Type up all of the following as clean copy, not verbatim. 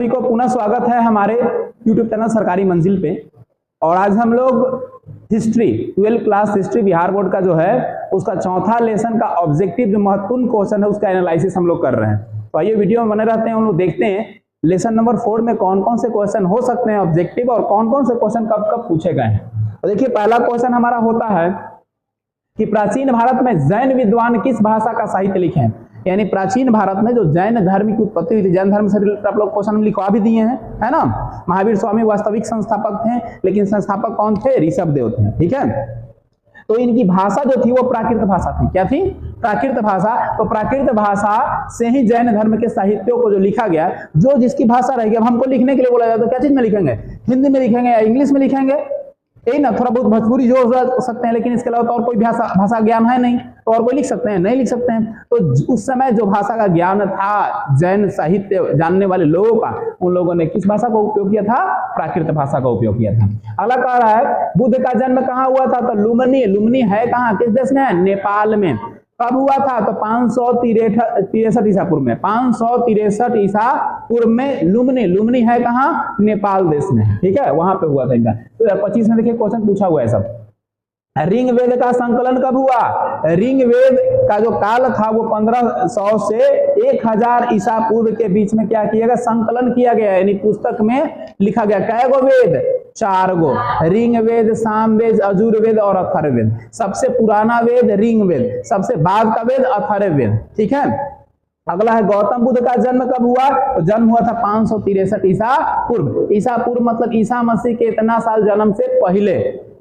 सभी को पुनः स्वागत है हमारे YouTube चैनल सरकारी मंजिल पे। और आज हम लोग history 12 class history Bihar board का जो है उसका चौथा लेसन का ऑब्जेक्टिव जो महत्वपूर्ण क्वेश्चन है उसका एनालिसिस हम लोग कर रहे हैं। तो आइए वीडियो में बने रहते हैं, हम लोग देखते हैं लेसन नंबर 4 में कौन कौन से क्वेश्चन हो सकते हैं ऑब्जेक्टिव और कौन कौन से क्वेश्चन कब कब पूछे गए हैं। तो देखिए पहला क्वेश्चन हमारा होता है कि प्राचीन भारत में जैन विद्वान किस भाषा का साहित्य लिखे हैं। यानी प्राचीन भारत में जो जैन धर्म की उत्पत्ति हुई थी, जैन धर्म से रिलेटेड आप लोग क्वेश्चन लिखवा भी दिए हैं, है ना। महावीर स्वामी वास्तविक संस्थापक थे, लेकिन संस्थापक कौन थे? ऋषभदेव थे, ठीक है। तो इनकी भाषा जो थी वो प्राकृत भाषा थी। क्या थी? प्राकृत भाषा। तो प्राकृत भाषा से ही जैन धर्म के साहित्यों को जो लिखा गया, जो जिसकी भाषा रहेगी। अब हमको लिखने के लिए बोला जाए तो क्या चीज में लिखेंगे? हिंदी में लिखेंगे या इंग्लिश में लिखेंगे? यही ना, थोड़ा बहुत भोजपुरी जोड़ सकते हैं, लेकिन इसके अलावा तो और कोई भाषा ज्ञान है नहीं, तो और कोई लिख सकते हैं? नहीं लिख सकते हैं। तो उस समय जो भाषा का ज्ञान था जैन साहित्य जानने वाले लोगों का, उन लोगों ने किस भाषा का उपयोग किया था? प्राकृत भाषा का उपयोग किया था। अगला कह रहा है बुद्ध का जन्म कहाँ हुआ था? तो लुम्बिनी। लुम्बिनी है कहाँ, किस देश में है? नेपाल में। कब हुआ था? तो 563 ईसा पूर्व में। 563 ईसा पूर्व में लुम्बिनी। लुम्बिनी है कहाँ? नेपाल देश में, ठीक है, वहां पे हुआ था इनका। 2025 में देखिए क्वेश्चन पूछा हुआ है सब। ऋग्वेद का संकलन कब हुआ? ऋग्वेद का जो काल था वो 1500 से 1000 ईसा पूर्व के बीच में क्या किया गया? संकलन किया गया। यानी पुस्तक में लिखा गया। कै गो वेद? 4 गो। ऋग्वेद, सामवेद, यजुर्वेद और अथर्ववेद। सबसे पुराना वेद ऋग्वेद, सबसे बाद का वेद अथर्ववेद, ठीक है। अगला है गौतम बुद्ध का जन्म कब हुआ? तो जन्म हुआ था 563 ईसा पूर्व। ईसा पूर्व मतलब ईसा मसीह के इतना साल जन्म से पहले।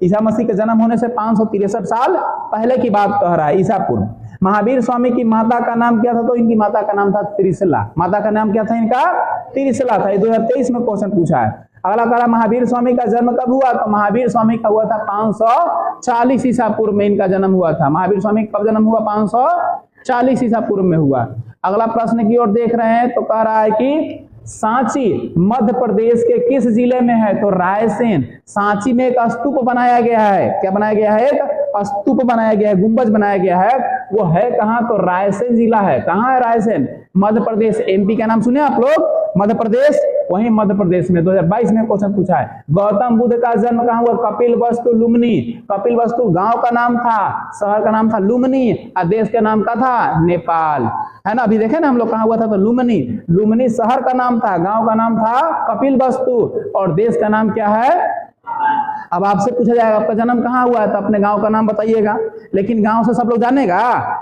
ईसा मसीह के जन्म होने से 563 साल पहले की बात कह रहा है, ईसा पूर्व। महावीर स्वामी की माता का नाम क्या था? तो इनकी माता का नाम था त्रिशला। माता का नाम क्या था इनका? त्रिशला था। 2023 में क्वेश्चन पूछा है। अगला कह रहा महावीर स्वामी का जन्म कब हुआ? तो महावीर स्वामी का हुआ था 540 ईसा पूर्व में इनका जन्म हुआ था। महावीर स्वामी कब जन्म हुआ? 540 ईसा पूर्व में हुआ। अगला प्रश्न की ओर देख रहे हैं तो कह रहा है कि सांची मध्य प्रदेश के किस जिले में है? तो रायसेन। सांची में एक स्तूप बनाया गया है। क्या बनाया गया है? एक स्तूप बनाया गया है, गुंबज बनाया गया है। वो है कहाँ? तो रायसेन जिला है। कहाँ है रायसेन? मध्य प्रदेश। एमपी का नाम सुने आप लोग? मध्य प्रदेश, वहीं मध्य प्रदेश में 2022 में क्वेश्चन पूछा है। गौतम बुद्ध का जन्म कहाँ हुआ? कपिलवस्तु, लुम्बिनी। कपिलवस्तु गांव का नाम था, शहर का नाम था लुम्बिनी और देश का नाम का था नेपाल, है ना। अभी देखे ना हम लोग कहाँ हुआ था? तो लुम्बिनी। लुम्बिनी शहर का नाम था, गांव का नाम था कपिलवस्तु और देश का नाम क्या है? अब आपसे पूछा जाएगा आपका जन्म कहाँ हुआ है? तो अपने गांव का नाम बताइएगा। लेकिन गांव से सब लोग जानेगा?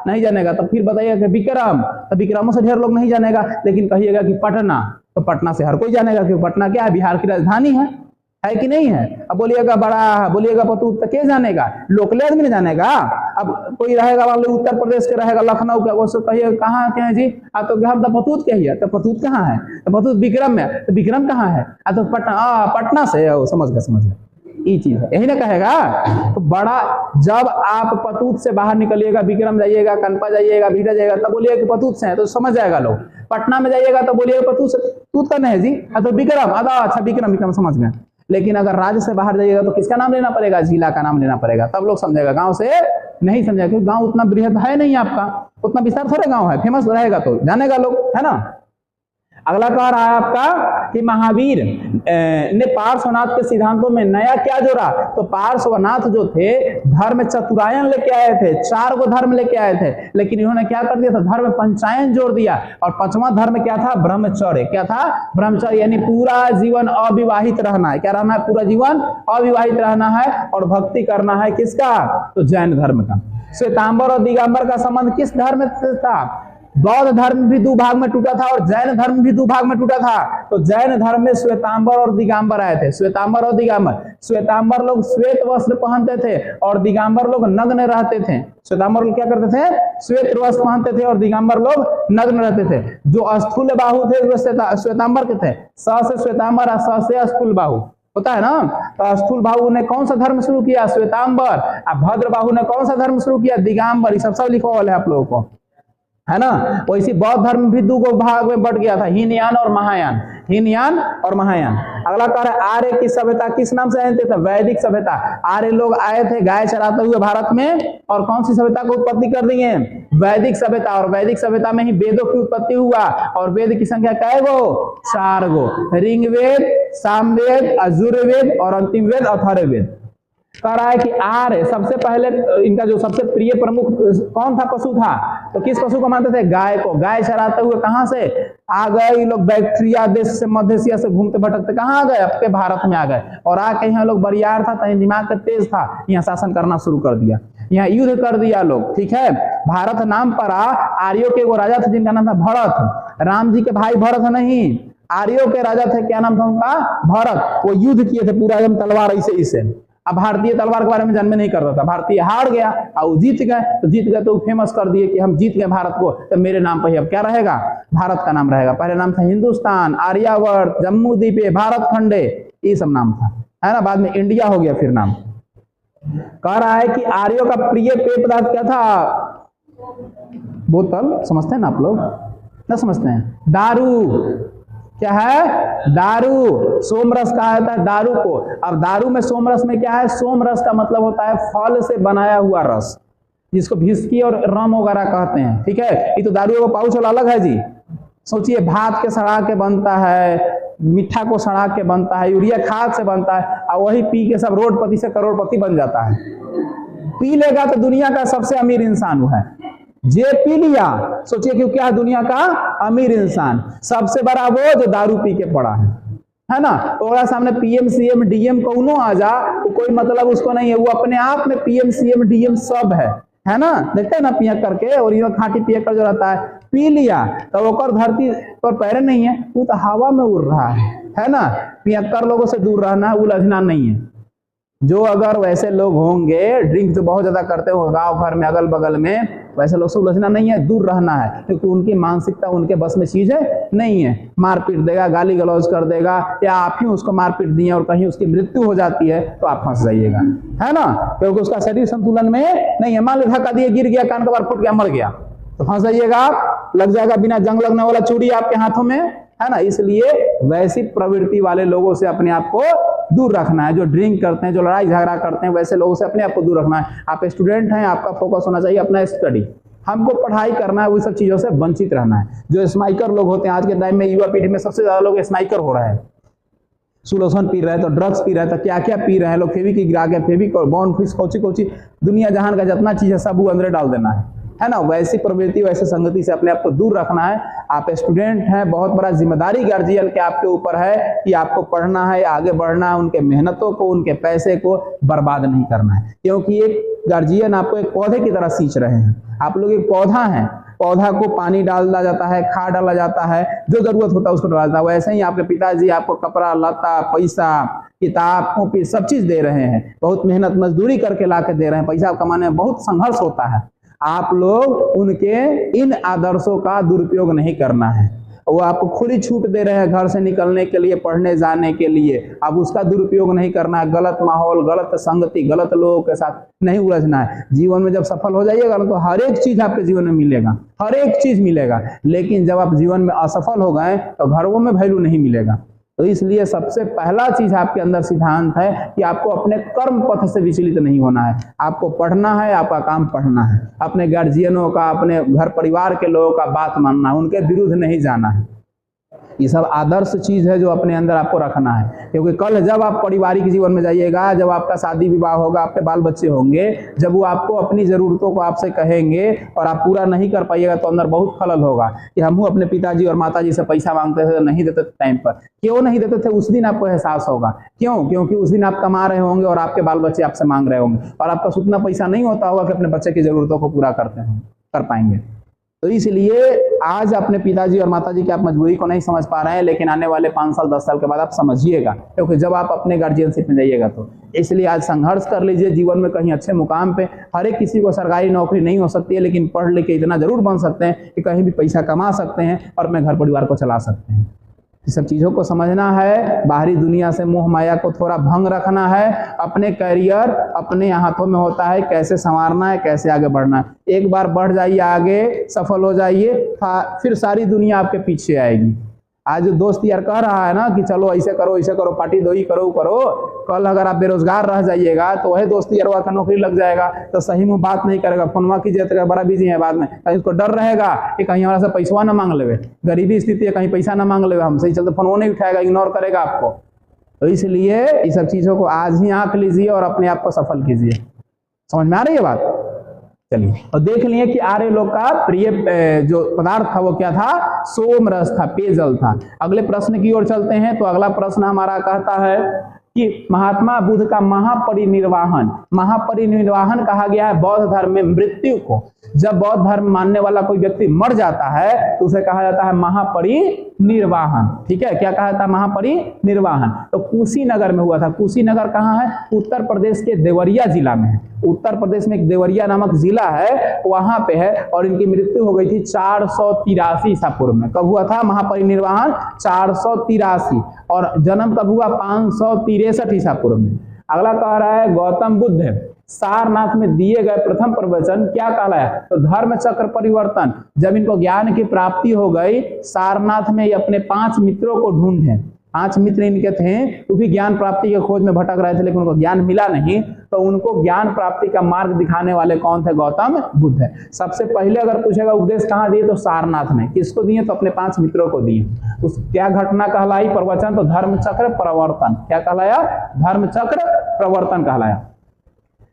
नहीं जानेगा। तो फिर बताइएगा कि विक्रम। तो विक्रमों से ढेर लोग नहीं जानेगा। लेकिन कहिएगा कि पटना, तो पटना से हर कोई जानेगा क्योंकि पटना क्या है? बिहार की राजधानी है कि नहीं है। अब बोलिएगा बड़ा, बोलिएगा पतूत, तो क्या जानेगा? लोकल आदमी नहीं जानेगा। अब कोई रहेगा मान लो उत्तर प्रदेश के रहेगा, लखनऊ का, वो कहिएगा कहाँ के हैं जी? तो हम तो पतूत के ही है। तो पतूत कहाँ है? तो पतूत विक्रम में। तो विक्रम कहाँ है? तो पटना से। समझ गए ये चीज है, यही ना कहेगा। तो बड़ा, जब आप पतूत से बाहर निकलिएगा, विक्रम जाइएगा, कनपा जाइएगा, भीटा जाइएगा, तब बोलिएगा कि पतूत से है, तो समझ जाएगा लोग। पटना में जाइएगा तो बोलिएगा पतूत से, तूत का नहीं जी, तो विक्रम। अच्छा विक्रम समझ गए। लेकिन अगर राज्य से बाहर जाइएगा तो किसका नाम लेना पड़ेगा? जिला का नाम लेना पड़ेगा, तब लोग समझेगा। गांव से नहीं समझेगा क्योंकि गांव उतना बृहद है नहीं आपका, उतना विस्तार थोड़े गांव है। फेमस रहेगा तो जानेगा लोग, है ना। अगला कह रहा है आपका कि महावीर ने पार्श्वनाथ के सिद्धांतों में नया क्या जोड़ा? तो पार्श्वनाथ जो थे धर्म चतुरायन लेके आए थे, 4 गो धर्म लेके आए थे, लेकिन इन्होंने क्या कर दिया था? धर्म पंचायन जोड़ दिया। और 5वां धर्म क्या था? ब्रह्मचर्य। क्या था? ब्रह्मचर्य। यानी पूरा जीवन अविवाहित रहना है। क्या रहना है? पूरा जीवन अविवाहित रहना है और भक्ति करना है। किसका? तो जैन धर्म का। श्वेतांबर और दिगंबर का संबंध किस धर्म से था? बौद्ध धर्म भी 2 भाग में टूटा था और जैन धर्म भी 2 भाग में टूटा था। तो जैन धर्म में श्वेतांबर और दिगंबर आए थे। श्वेतांबर और दिगंबर। श्वेतांबर लोग श्वेत वस्त्र पहनते थे और दिगंबर लोग नग्न रहते थे। श्वेतांबर लोग क्या करते थे? श्वेत वस्त्र पहनते थे और दिगंबर लोग नग्न रहते थे। जो स्थूल बाहु थे वो श्वेतांबर के थे। स से श्वेतांबर और स से स्थूल बाहु होता है ना। तो स्थूल बाहु ने कौन सा धर्म शुरू किया? श्वेतांबर। और भद्र बाहु ने कौन सा धर्म शुरू किया? दिगंबर। ये सब लिखा हुआ है आप लोगों को। है ना। वैसे बौद्ध धर्म भी दो भाग में बट गया था, हीनयान और महायान, हीनयान और महायान। अगला कह रहा है आर्य की सभ्यता किस नाम से जानते थे? वैदिक सभ्यता। आर्य लोग आए थे गाय चराते हुए भारत में और कौन सी सभ्यता को उत्पत्ति कर दी है? वैदिक सभ्यता। और वैदिक सभ्यता में ही वेदों की उत्पत्ति हुआ। और वेद की संख्या कै गो? 4 गो। ऋग्वेद, सामवेद, यजुर्वेद और अंतिम वेद अथर्ववेद। कह रहा है कि आर्य सबसे पहले इनका जो सबसे प्रिय प्रमुख कौन था? पशु था। तो किस पशु को मानते थे? गाय को। गाय चराते हुए कहां से आ गए? ये लोग बैक्ट्रिया देश से, मध्य एशिया से घूमते भटकते कहां आ गए? आपके भारत में आ गए। और आके यहाँ लोग बरियार था, कहीं दिमाग का तेज था, यहाँ शासन करना शुरू कर दिया, यहाँ युद्ध कर दिया लोग। ठीक है, भारत नाम पर आर्यों के वो राजा थे जिनका नाम था भरत। राम जी के भाई भरत नहीं, आर्यों के राजा थे। क्या नाम था उनका? भरत। वो युद्ध किए थे पूरा एकदम तलवार ऐसे ऐसे। अब भारतीय तलवार के बारे में जानने नहीं करता था, भारतीय हार गया और जीत गए। तो जीत गए तो फेमस कर दिए कि हम जीत गए भारत को, तो मेरे नाम पर ही अब क्या रहेगा? भारत का नाम रहेगा। पहले नाम था हिंदुस्तान, आर्यावर्त, जम्मू द्वीपे, भारत खंडे, ये सब नाम था, है ना। बाद में इंडिया हो गया फिर नाम। कह रहा है कि आर्यों का प्रिय पेय पदार्थ क्या था? बोतल, समझते हैं ना आप लोग? ना समझते हैं? दारू। क्या है? दारू। सोमरस कहा जाता है दारू को। अब दारू में सोमरस में क्या है? सोमरस का मतलब होता है फल से बनाया हुआ रस, जिसको विस्की और रम वगैरह कहते हैं। ठीक है, ये तो दारू का पाउच अलग है जी। सोचिए, भात के सड़ा के बनता है, मीठा को सड़ा के बनता है, यूरिया खाद से बनता है, और वही पी के सब रोडपति से करोड़पति बन जाता है। पी लेगा तो दुनिया का सबसे अमीर इंसान वो है। जे पी लिया, सोचिए कि क्या दुनिया का अमीर इंसान, सबसे बड़ा वो जो दारू पी के पड़ा है ना। तो सामने पीएम सीएम डीएम कौनो आ जा, तो कोई मतलब उसको नहीं है, वो अपने आप में पीएम सीएम डीएम सब है ना। देखते हैं ना पिया करके, और ये खाटी पिया कर जो रहता है, पी लिया तो वो धरती पर पैर नहीं है, वो तो हवा में उड़ रहा है ना। पियक्कर लोगों से दूर रहना, उलझना नहीं है। जो अगर वैसे लोग होंगे, ड्रिंक तो बहुत ज्यादा करते हो गांव भर में अगल बगल में, वैसे लोग से उलझना नहीं है, दूर रहना है, क्योंकि उनकी मानसिकता उनके बस में चीज नहीं है। मारपीट देगा, गाली गलौज कर देगा, या आप ही उसको मारपीट दिए और कहीं उसकी मृत्यु हो जाती है तो आप फंस जाइएगा, है ना, क्योंकि उसका शरीर संतुलन में नहीं है। मान लो धक्का दिए, गिर गया, कान का बार फूट गया, मर गया, तो फंस जाइएगा आप, लग जाएगा बिना जंग लगने वाला चूड़ी आपके हाथों में, है ना। इसलिए वैसी प्रवृत्ति वाले लोगों से अपने आप को दूर रखना है। जो ड्रिंक करते हैं, जो लड़ाई झगड़ा करते हैं, वैसे लोगों से अपने आप को दूर रखना है। आप स्टूडेंट हैं, आपका फोकस होना चाहिए अपना स्टडी, हमको पढ़ाई करना है, वो सब चीजों से वंचित रहना है। जो स्माइकर लोग होते हैं आज के टाइम में, युवा पीढ़ी में सबसे ज्यादा लोग स्माइकर हो रहे हैं। सुलोसन पी रहे हैं तो ड्रग्स पी रहे हैं तो क्या क्या पी रहे हैं लोग, फेवी की गिरा के, फेवी बॉर्न फिश, कोची दुनिया जहान का जितना चीज है सब वो अंदर डाल देना है ना। वैसी प्रवृत्ति, वैसे संगति से अपने आप को दूर रखना है। आप स्टूडेंट हैं, बहुत बड़ा जिम्मेदारी गार्जियन के आपके ऊपर है कि आपको पढ़ना है, आगे बढ़ना है, उनके मेहनतों को, उनके पैसे को बर्बाद नहीं करना है। क्योंकि एक गार्जियन आपको एक पौधे की तरह सींच रहे हैं। आप लोग एक पौधा हैं, पौधा को पानी डाला जाता है, खाद डाला जाता है, जो जरूरत होता है उसको डाला जाता है। वैसे ही आपके पिताजी आपको कपड़ा लता, पैसा, किताब, कॉपी सब चीज दे रहे हैं, बहुत मेहनत मजदूरी करके ला के दे रहे हैं। पैसा कमाने में बहुत संघर्ष होता है। आप लोग उनके इन आदर्शों का दुरुपयोग नहीं करना है। वो आपको खुली छूट दे रहे हैं घर से निकलने के लिए, पढ़ने जाने के लिए, अब उसका दुरुपयोग नहीं करना है। गलत माहौल, गलत संगति, गलत लोगों के साथ नहीं उलझना है। जीवन में जब सफल हो जाइएगा तो हर एक चीज आपके जीवन में मिलेगा, हर एक चीज मिलेगा। लेकिन जब आप जीवन में असफल हो गए तो घरों में वैल्यू नहीं मिलेगा। तो इसलिए सबसे पहला चीज आपके अंदर सिद्धांत है कि आपको अपने कर्म पथ से विचलित नहीं होना है। आपको पढ़ना है, आपका काम पढ़ना है, अपने गार्जियनों का, अपने घर परिवार के लोगों का बात मानना है, उनके विरुद्ध नहीं जाना है। ये सब आदर्श चीज है जो अपने अंदर आपको रखना है। क्योंकि कल जब आप पारिवारिक जीवन में जाइएगा, जब आपका शादी विवाह होगा, आपके बाल बच्चे होंगे, जब वो आपको अपनी जरूरतों को आपसे कहेंगे और आप पूरा नहीं कर पाइएगा तो अंदर बहुत खलल होगा कि हम अपने पिताजी और माताजी से पैसा मांगते थे, नहीं देते थे टाइम पर। क्यों नहीं देते थे? उस दिन आपको एहसास होगा। क्यों? क्योंकि उस दिन आप कमा रहे होंगे और आपके बाल बच्चे आपसे मांग रहे होंगे, और आपका उतना पैसा नहीं होता होगा कि अपने बच्चे की जरूरतों को पूरा कर पाएंगे। तो इसलिए आज अपने पिताजी और माताजी की आप मजबूरी को नहीं समझ पा रहे हैं, लेकिन आने वाले 5 साल 10 साल के बाद आप समझिएगा, क्योंकि जब आप अपने गार्जियनशिप में जाइएगा तो। इसलिए आज संघर्ष कर लीजिए जीवन में कहीं अच्छे मुकाम पे। हर एक किसी को सरकारी नौकरी नहीं हो सकती है, लेकिन पढ़ लिख के इतना जरूर बन सकते हैं कि कहीं भी पैसा कमा सकते हैं और अपने घर परिवार को चला सकते हैं। ये सब चीज़ों को समझना है, बाहरी दुनिया से मोह माया को थोड़ा भंग रखना है। अपने करियर अपने हाथों में होता है, कैसे संवारना है, कैसे आगे बढ़ना है। एक बार बढ़ जाइए आगे, सफल हो जाइए, फिर सारी दुनिया आपके पीछे आएगी। आज जो दोस्त यार कह रहा है ना कि चलो ऐसे करो, पार्टी दो ही करो, कल अगर आप बेरोजगार रह जाइएगा तो वही दोस्त यार का नौकरी लग जाएगा तो सही में बात नहीं करेगा, फोनवा कीजिए बड़ा बिजी है, बाद में कहीं उसको डर रहेगा कि कहीं हमारा से पैसा ना मांग लेवे, गरीबी स्थिति है, कहीं पैसा ना मांग लेवे हमसे, चलते फोन नहीं उठाएगा, इग्नोर करेगा आपको। तो इसलिए इस सब चीज़ों को आज ही आंक लीजिए और अपने आप को सफल कीजिए। समझ में आ रही है बात? चलिए, और देख लिए कि आर्य लोग का प्रिय जो पदार्थ था वो क्या था? सोम रस था, पेयजल था। अगले प्रश्न की ओर चलते हैं। तो अगला प्रश्न हमारा कहता है कि महात्मा बुद्ध का महापरिनिर्वाण कहा गया है बौद्ध धर्म में मृत्यु को। जब बौद्ध धर्म मानने वाला कोई व्यक्ति मर जाता है तो उसे कहा जाता है महापरिनिर्वाण। ठीक है, क्या कहा जाता है? महापरिनिर्वाण। तो कुशीनगर में हुआ था। कुशीनगर कहाँ है? उत्तर प्रदेश के देवरिया जिला में है। उत्तर प्रदेश में एक देवरिया नामक जिला है, वहां पे है। और इनकी मृत्यु हो गई थी 483 ईसा पूर्व में। कब हुआ था महापरिनिर्वाण? 483। और जन्म कब हुआ? 563 ईसा पूर्व में। अगला कह रहा है गौतम बुद्ध सारनाथ में दिए गए प्रथम प्रवचन क्या कहलाया? तो धर्म चक्र परिवर्तन। जब इनको ज्ञान की प्राप्ति हो गई, सारनाथ में ये अपने 5 मित्रों को ढूंढे। 5 मित्र इनके थे, वो भी ज्ञान प्राप्ति के खोज में भटक रहे थे, लेकिन उनको ज्ञान मिला नहीं। तो उनको ज्ञान प्राप्ति का मार्ग दिखाने वाले कौन थे? गौतम बुद्ध है। सबसे पहले अगर पूछेगा उपदेश कहाँ दिए, तो सारनाथ में। किसको दिए? तो अपने 5 मित्रों को दिए। उस क्या घटना कहलाई प्रवचन? तो धर्म चक्र प्रवर्तन। क्या कहलाया? धर्म चक्र प्रवर्तन कहलाया।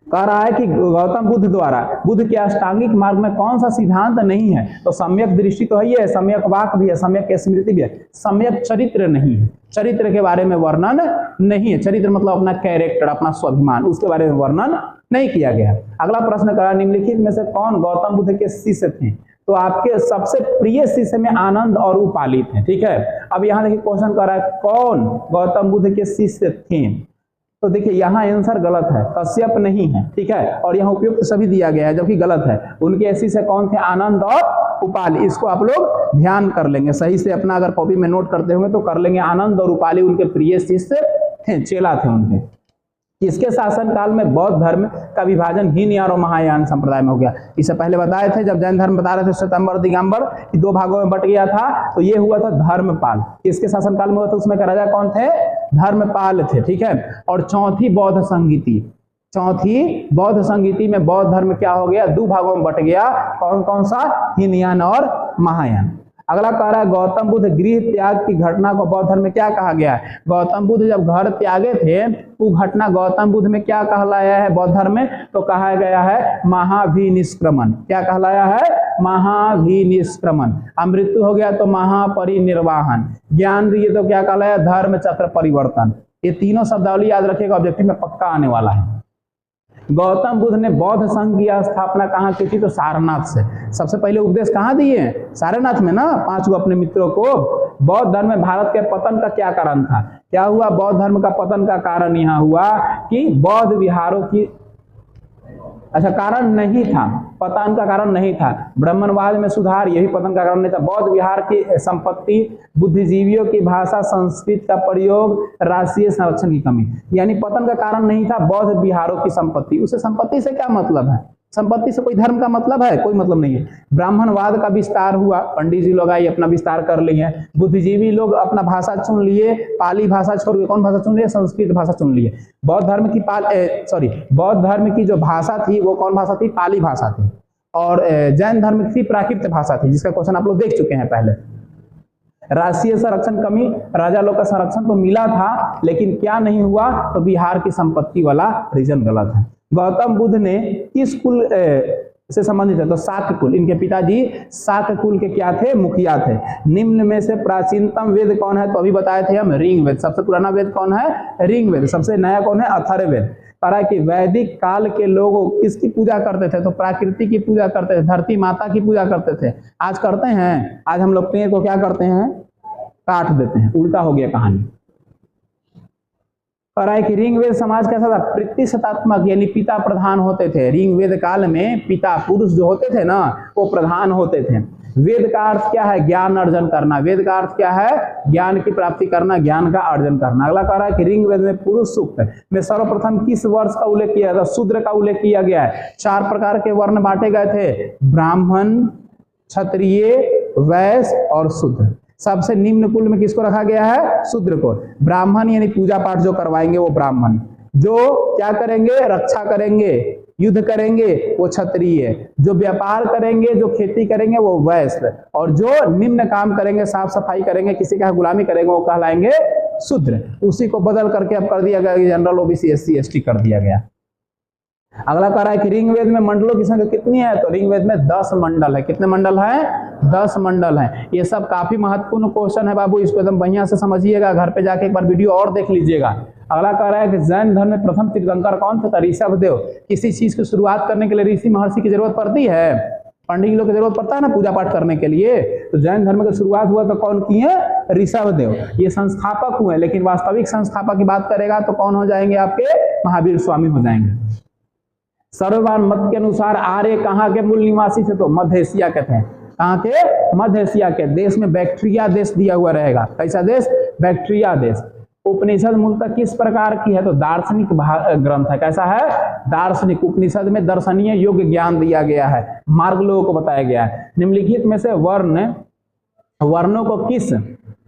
कह रहा है कि गौतम बुद्ध द्वारा बुद्ध के अष्टांगिक मार्ग में कौन सा सिद्धांत नहीं है? तो सम्यक दृष्टि तो है, सम्यक वाक भी है, सम्यक स्मृति भी है, सम्यक चरित्र नहीं है। चरित्र के बारे में वर्णन नहीं है। चरित्र मतलब अपना कैरेक्टर, अपना स्वाभिमान, उसके बारे में वर्णन नहीं किया गया। अगला प्रश्न करा निम्नलिखित में से कौन गौतम बुद्ध के शिष्य थे? तो आपके सबसे प्रिय शिष्य में आनंद और उपाली थे। ठीक है, अब यहाँ देखिए क्वेश्चन कर रहा है कौन गौतम बुद्ध के शिष्य थे? तो देखिए यहाँ आंसर गलत है, कश्यप नहीं है। ठीक है, और यहाँ उपयुक्त सभी दिया गया है जो कि गलत है। उनके शिष्य कौन थे? आनंद और उपाली। इसको आप लोग ध्यान कर लेंगे सही से, अपना अगर कॉपी में नोट करते होंगे तो कर लेंगे। आनंद और उपाली उनके प्रिय शिष्य थे, चेला थे उनके। इसके शासन काल में बौद्ध धर्म का विभाजन हीन और महायान संप्रदाय में हो गया। इससे पहले बताए थे जब जैन धर्म बता रहे थे श्वेतांबर दिगंबर कि 2 भागों में बट गया था, तो ये हुआ था धर्मपाल। इसके शासन काल में हुआ था, उसमें का राजा कौन थे? धर्मपाल थे। ठीक है, और चौथी बौद्ध संगीति में बौद्ध धर्म क्या हो गया? 2 भागों में बट गया। कौन कौन सा? हीनयान और महायान। अगला कह रहा है गौतम बुद्ध गृह त्याग की घटना को बौद्ध धर्म में क्या कहा गया है? गौतम बुद्ध जब घर त्यागे थे वो घटना गौतम बुद्ध में क्या कहलाया है बौद्ध धर्म में? तो कहा गया है महाभिनिष्क्रमण। क्या कहलाया है? महाभिनिष्क्रमण। मृत्यु हो गया तो महापरिनिर्वाण। ज्ञान दिए तो क्या कहलाया? धर्म चक्र परिवर्तन। ये तीनों शब्दावली याद रखिएगा, ऑब्जेक्टिव में पक्का आने वाला है। गौतम बुद्ध ने बौद्ध संघ की स्थापना कहाँ की थी? तो सारनाथ से। सबसे पहले उपदेश कहाँ दिए? सारनाथ में ना, 5 अपने मित्रों को। बौद्ध धर्म में भारत के पतन का क्या कारण था? क्या हुआ? बौद्ध धर्म का पतन का कारण यहाँ हुआ कि बौद्ध विहारों की कारण नहीं था, पतन का कारण नहीं था। ब्राह्मणवाद में सुधार, यही पतन का कारण नहीं था। बौद्ध विहार की संपत्ति, बुद्धिजीवियों की भाषा, संस्कृत का प्रयोग, राष्ट्रीय संरक्षण की कमी, यानी पतन का कारण नहीं था बौद्ध विहारों की संपत्ति। उसे संपत्ति से क्या मतलब है? संपत्ति से कोई धर्म का मतलब है? कोई मतलब नहीं है। ब्राह्मणवाद का विस्तार हुआ, पंडित जी लोग आए अपना विस्तार कर लिए। बुद्धिजीवी लोग अपना भाषा चुन लिए, पाली भाषा छोड़ के कौन भाषा चुन लिए? संस्कृत भाषा चुन लिए। बौद्ध धर्म की बौद्ध धर्म की जो भाषा थी वो कौन भाषा थी? पाली भाषा थी। और जैन धर्म की प्राकृत भाषा थी, जिसका क्वेश्चन आप लोग देख चुके हैं पहले। राष्ट्रीय संरक्षण कमी, राजा लोग का संरक्षण तो मिला था लेकिन क्या नहीं हुआ? तो बिहार की संपत्ति वाला रीजन गलत है। गौतम बुद्ध ने किस कुल से संबंधित है? तो शाक्य कुल। इनके पिताजी शाक्य कुल के क्या थे? मुखिया थे। निम्न में से प्राचीनतम वेद कौन है? तो अभी बताए थे हम, ऋग्वेद। सबसे पुराना वेद कौन है? ऋग्वेद। सबसे नया कौन है? अथर्ववेद। कहा कि वैदिक काल के लोग किसकी पूजा करते थे? तो प्रकृति की पूजा करते थे, धरती माता की पूजा करते थे। आज करते हैं? आज हम लोग पेड़ को क्या करते हैं? काट देते हैं। उल्टा हो गया कहानी। कह रहा है कि ऋग्वेद समाज कैसा था? प्रतिशतात्मक, यानी पिता प्रधान होते थे। ऋग्वेद काल में पिता पुरुष जो होते थे ना, वो प्रधान होते थे। वेद का अर्थ क्या है? ज्ञान अर्जन करना। वेद का अर्थ क्या है? ज्ञान की प्राप्ति करना, ज्ञान का अर्जन करना। अगला कह रहा है कि ऋग्वेद में पुरुष सूक्त में सर्वप्रथम किस वर्ष का उल्लेख किया था? शूद्र का उल्लेख किया गया है। 4 प्रकार के वर्ण बांटे गए थे, ब्राह्मण, क्षत्रिय, वैश्य और शूद्र। सबसे निम्न कुल में किसको रखा गया है? शूद्र को। ब्राह्मण यानी पूजा पाठ जो करवाएंगे वो ब्राह्मण, जो क्या करेंगे? रक्षा करेंगे, युद्ध करेंगे वो क्षत्रिय, जो व्यापार करेंगे, जो खेती करेंगे वो वैश्य, और जो निम्न काम करेंगे, साफ सफाई करेंगे, किसी का गुलामी करेंगे वो कहलाएंगे शूद्र। उसी को बदल करके अब कर दिया गया जनरल, ओबीसी, एससी, एसटी कर दिया गया। अगला कह रहा है कि ऋग्वेद में मंडलों की संख्या कितनी है? तो ऋग्वेद में 10 मंडल है। कितने मंडल हैं? 10 मंडल हैं। ये सब काफी महत्वपूर्ण क्वेश्चन है बाबू, इसको एकदम बढ़िया से समझिएगा, घर पे जाके एक बार वीडियो और देख लीजिएगा। अगला कह रहा है कि जैन धर्म में प्रथम तीर्थंकर कौन थे? ऋषभदेव। किसी चीज की शुरुआत करने के लिए ऋषि महर्षि की जरूरत पड़ती है, पंडित लोग की जरूरत पड़ता है ना पूजा पाठ करने के लिए। तो जैन धर्म की शुरुआत हुआ तो कौन किए? ऋषभदेव। ये संस्थापक हुए, लेकिन वास्तविक संस्थापक की बात करेगा तो कौन हो जाएंगे? आपके महावीर स्वामी हो जाएंगे। सर्ववान मत के अनुसार आर्य कहाँ के मूल निवासी थे? तो मध्य एशिया के थे। कहाँ के? मध्य एशिया के। देश में बैक्ट्रिया देश दिया हुआ रहेगा। कैसा देश? बैक्ट्रिया देश। उपनिषद मूलतः किस प्रकार की है? तो दार्शनिक ग्रंथ है। कैसा है? दार्शनिक। उपनिषद में दर्शनीय योग्य ज्ञान दिया गया है, मार्ग लोगों को बताया गया है। निम्नलिखित में से वर्णों को किस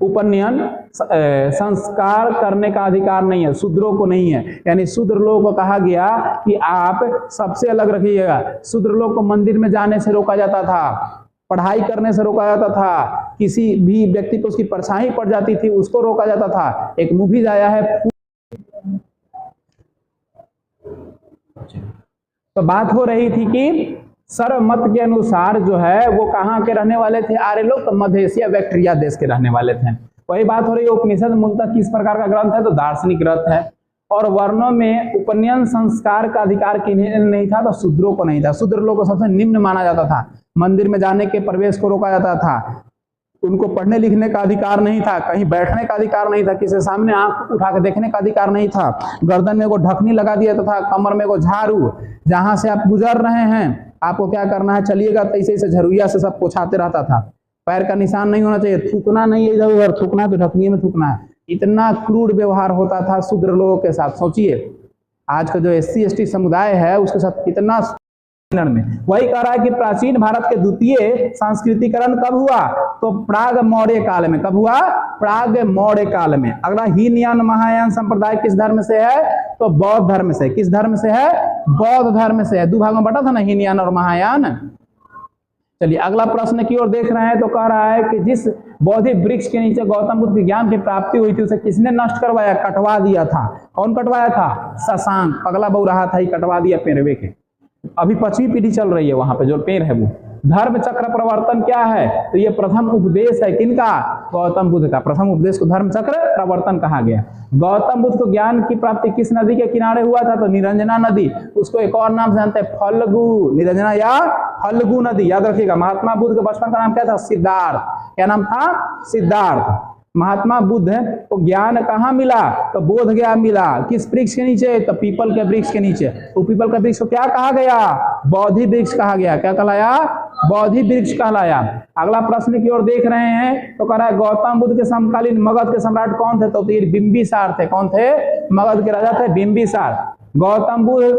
उपनयन संस्कार करने का अधिकार नहीं है? शूद्रों को नहीं है। यानी शूद्र लोगों को कहा गया कि आप सबसे अलग रखिएगा। शूद्र लोग को मंदिर में जाने से रोका जाता था, पढ़ाई करने से रोका जाता था, किसी भी व्यक्ति को उसकी परछाई पड़ जाती थी उसको रोका जाता था। एक मूवी आया है, तो बात हो रही थी कि सर्वमत के अनुसार जो है वो कहाँ के रहने वाले थे? आर्य लोग। तो मध्य एशिया बैक्ट्रिया देश के रहने वाले थे। वही बात हो रही है, उपनिषद मूलतः किस प्रकार का ग्रंथ है? तो दार्शनिक ग्रंथ है। और वर्णों में उपनयन संस्कार का अधिकार किन्हें नहीं था? तो शूद्रों को नहीं था। शूद्र लोग को सबसे निम्न माना जाता था। मंदिर में जाने के प्रवेश को रोका जाता था, उनको पढ़ने लिखने का अधिकार नहीं था, कहीं बैठने का अधिकार नहीं था, किसी सामने आंख उठा के देखने का अधिकार नहीं था, गर्दन में को ढकनी लगा दिया था, कमर में को झाड़ू, जहां से आप गुजर रहे हैं आपको क्या करना है? चलिएगा तो ऐसे ऐसे झरुइया से सब पोछाते रहता था। पैर का निशान नहीं होना चाहिए, थूकना नहीं है, इधर उधर थूकना है तो ढकनी में थूकना है। इतना क्रूर व्यवहार होता था शूद्र लोगों के साथ। सोचिए आज का जो एससी एसटी समुदाय है उसके साथ कितना में। वही कह रहा है कि प्राचीन भारत के द्वितीय संस्कृतिकरण कब हुआ? तो प्राग मौर्य काल में। कब हुआ? प्राग मौर्य काल में। अगला हीनयान महायान संप्रदाय किस धर्म से है? तो बौद्ध धर्म से। किस धर्म से है? बौद्ध धर्म से है। 2 भाग में बटा था ना, हीनयान और महायान। चलिए अगला प्रश्न की ओर देख रहे हैं, तो कह रहा है कि जिस बोधि वृक्ष के नीचे गौतम बुद्ध की ज्ञान की प्राप्ति हुई थी उसे किसने नष्ट करवाया? कटवा दिया था। कौन कटवाया था? शशांक। पगला बहु रहा था, ही कटवा दिया पेड़वे के। अभी 5वीं पीढ़ी चल रही है वहां पे जो पेड़ है वो। धर्म चक्र प्रवर्तन क्या है? तो ये प्रथम उपदेश है। किनका? गौतम बुद्ध का। प्रथम उपदेश को धर्म चक्र प्रवर्तन कहा गया। गौतम बुद्ध को ज्ञान की प्राप्ति किस नदी के किनारे हुआ था? तो निरंजना नदी। उसको एक और नाम से जानते हैं, फल्गु। निरंजना या फल्गु नदी, याद रखिएगा। महात्मा बुद्ध के बचपन का नाम क्या था? सिद्धार्थ। क्या नाम था? सिद्धार्थ। महात्मा बुद्ध को ज्ञान कहाँ मिला? तो बोध गया मिला। किस वृक्ष के नीचे? तो पीपल के वृक्ष के नीचे। तो पीपल का वृक्ष को क्या कहा गया? बोधि वृक्ष कहा गया। क्या कहलाया? बोधि वृक्ष कहलाया। अगला प्रश्न की ओर देख रहे हैं, तो कह रहा है गौतम बुद्ध के समकालीन मगध के सम्राट कौन थे? तो ये बिंबिसार थे। कौन थे? मगध के राजा थे बिंबिसार। गौतम बुद्ध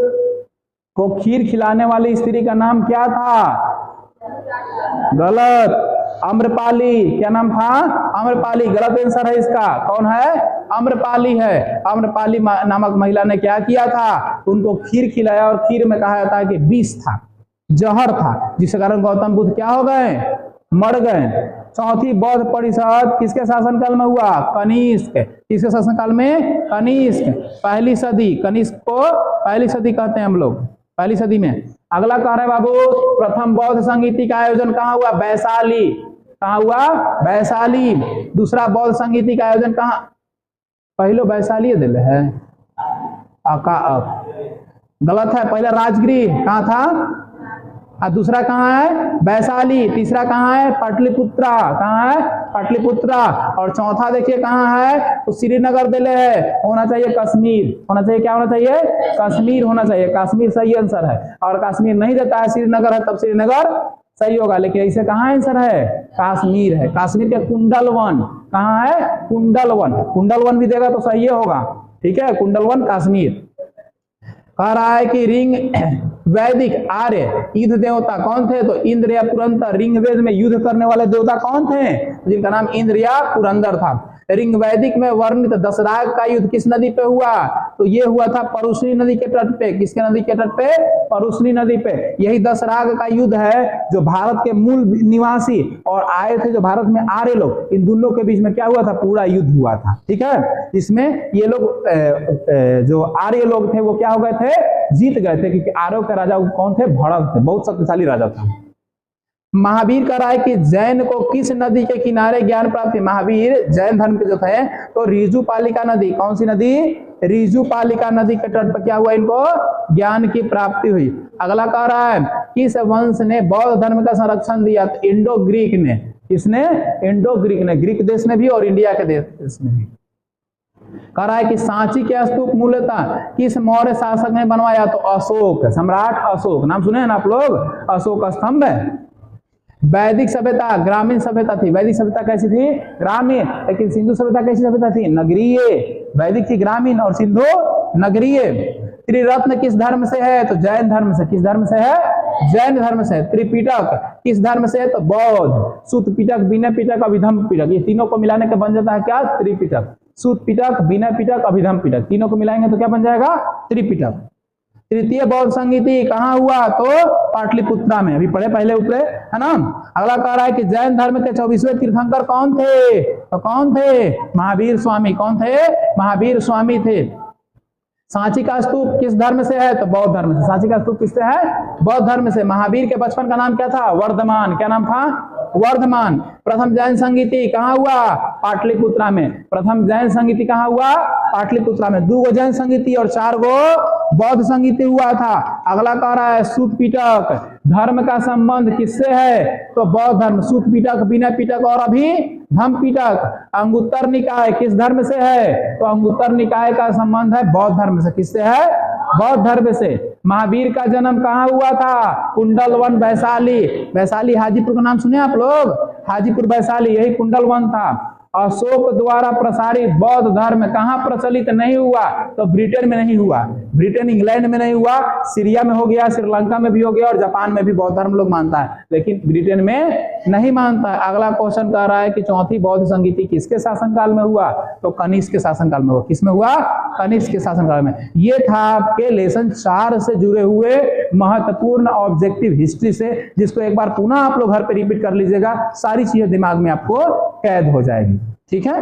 को खीर खिलाने वाली स्त्री का नाम क्या था? गलत। अम्रपाली। क्या नाम था? अम्रपाली। गलत आंसर है इसका। कौन है? अम्रपाली है। अम्रपाली नामक महिला ने क्या किया था? उनको खीर खिलाया, और खीर में कहा जाता है कि विष था, जहर था, जिस कारण गौतम बुद्ध क्या हो गए? मर गए। चौथी बौद्ध परिषद किसके शासनकाल में हुआ? कनिष्क। किसके शासनकाल में? कनिष्क। पहली सदी। कनिष्क को पहली सदी कहते हैं हम लोग, पहली सदी में। अगला कह रहे हैं बाबू, प्रथम बौद्ध संगीति का आयोजन कहाँ हुआ? वैशाली। कहाँ हुआ? वैशाली। दूसरा बौद्ध संगीति का आयोजन कहाँ? पहले वैशाली दिल है, गलत है। पहले राजगृह कहाँ था? और दूसरा कहाँ है? वैशाली। तीसरा कहाँ है? पाटलिपुत्रा। कहाँ है? पाटलिपुत्रा। और चौथा देखिए कहाँ है? तो श्रीनगर दिले है। होना चाहिए कश्मीर। होना चाहिए, क्या होना चाहिए? कश्मीर होना चाहिए। कश्मीर सही आंसर है। और कश्मीर नहीं देता है, श्रीनगर है, तब श्रीनगर सही होगा, लेकिन ऐसे कहाँ आंसर है, कश्मीर है। कश्मीर के कुंडलवन कहाँ है, कुंडलवन, कुंडलवन भी देगा तो सही होगा, ठीक है, कुंडलवन कश्मीर। कह रहा है कि रिंग वैदिक आर्य युद्ध देवता कौन थे, तो इंद्र या पुरंदर। ऋग्वेद में युद्ध करने वाले देवता कौन थे, जिनका नाम इंद्र या पुरंदर था। रिंग वैदिक में वर्णित दशराग का युद्ध किस नदी पे हुआ, तो ये हुआ था परुष्णी नदी के तट पे। किसके नदी के तट पे, परुष्णी नदी पे। यही दशराग का युद्ध है जो भारत के मूल निवासी और आए थे जो भारत में आर्य लोग, इन दोनों के बीच में क्या हुआ था, पूरा युद्ध हुआ था, ठीक है। इसमें ये लोग जो आर्य लोग थे वो क्या हो गए थे, जीत गए थे, क्योंकि आर्यों के राजा कौन थे, भरत थे, बहुत शक्तिशाली राजा था। महावीर कह रहा है कि जैन को किस नदी के किनारे ज्ञान प्राप्त है। महावीर जैन धर्म के जो थे तो ऋजुपालिका नदी, कौन सी नदी, ऋजुपालिका नदी के तट पर क्या हुआ, इनको ज्ञान की प्राप्ति हुई। अगला कह रहा है किस वंश ने बौद्ध धर्म का संरक्षण दिया, तो इंडो ग्रीक ने। किसने, इंडो ग्रीक ने, ग्रीक देश ने भी और इंडिया के देश में भी। कह रहा है कि सांची के स्तूप मूलतः किस मौर्य शासक ने बनवाया, तो अशोक, सम्राट अशोक, नाम सुने हैं ना आप लोग, अशोक स्तंभ है। वैदिक सभ्यता ग्रामीण सभ्यता थी। वैदिक सभ्यता कैसी थी, ग्रामीण, लेकिन सिंधु सभ्यता कैसी सभ्यता थी, नगरीय। वैदिक थी ग्रामीण और सिंधु नगरीय। त्रिरत्न किस धर्म से है, तो जैन धर्म से। किस धर्म से है, जैन धर्म से। त्रिपिटक किस धर्म से है, तो बौद्ध। सुत पिटक, विनय पिटक, अभिधम पिटक, ये तीनों को मिलाने के बन जाता है क्या, त्रिपिटक। सुत पिटक, विनय पिटक, अभिधम पिटक, तीनों को मिलाएंगे तो क्या बन जाएगा, त्रिपिटक। तृतीय बौद्ध संगीति कहाँ हुआ, तो पाटलिपुत्रा में, अभी पढ़े पहले ऊपरे, है ना। अगला कह रहा है कि जैन धर्म के 24वें तीर्थंकर कौन थे, तो कौन थे, महावीर स्वामी। कौन थे, महावीर स्वामी थे। सांची का स्तूप किस धर्म से है, तो बौद्ध धर्म से। सांची का स्तूप किससे है, बौद्ध धर्म से। महावीर के बचपन का नाम क्या था, वर्धमान। क्या नाम था, वर्धमान। प्रथम जैन संगीति कहाँ हुआ, पाटलिपुत्रा में। प्रथम जैन संगीति कहाँ हुआ, पाटलिपुत्रा में। 2 जैन संगीति और 4 बौद्ध संगीति हुआ था। अगला कह रहा है सूत पिटक धर्म का संबंध किससे है, तो बौद्ध धर्म। सूत पिटक, विनय पिटक और अभिधम पिटक। अंगुत्तर निकाय किस धर्म से है, तो अंगुत्तर निकाय का संबंध है बौद्ध धर्म से। किससे है, बौद्ध धर्म से। महावीर का जन्म कहाँ हुआ था, कुंडलवन वैशाली। वैशाली हाजीपुर का नाम सुने आप लोग, हाजीपुर वैशाली, यही कुंडलवन था। अशोक द्वारा प्रसारित बौद्ध धर्म कहाँ प्रचलित नहीं हुआ, तो ब्रिटेन में नहीं हुआ। ब्रिटेन इंग्लैंड में नहीं हुआ, सीरिया में हो गया, श्रीलंका में भी हो गया और जापान में भी बौद्ध धर्म लोग मानता है, लेकिन ब्रिटेन में नहीं मानता है। अगला क्वेश्चन कह रहा है कि चौथी बौद्ध संगीति किसके शासनकाल में हुआ, तो कनिष्क के शासनकाल में हुआ। किसमें हुआ, कनिष्क के शासनकाल में। ये था आपके लेसन 4 से जुड़े हुए महत्वपूर्ण ऑब्जेक्टिव हिस्ट्री से, जिसको एक बार पुनः आप लोग घर पे रिपीट कर लीजिएगा, सारी चीजें दिमाग में आपको कैद हो जाएगी, ठीक है।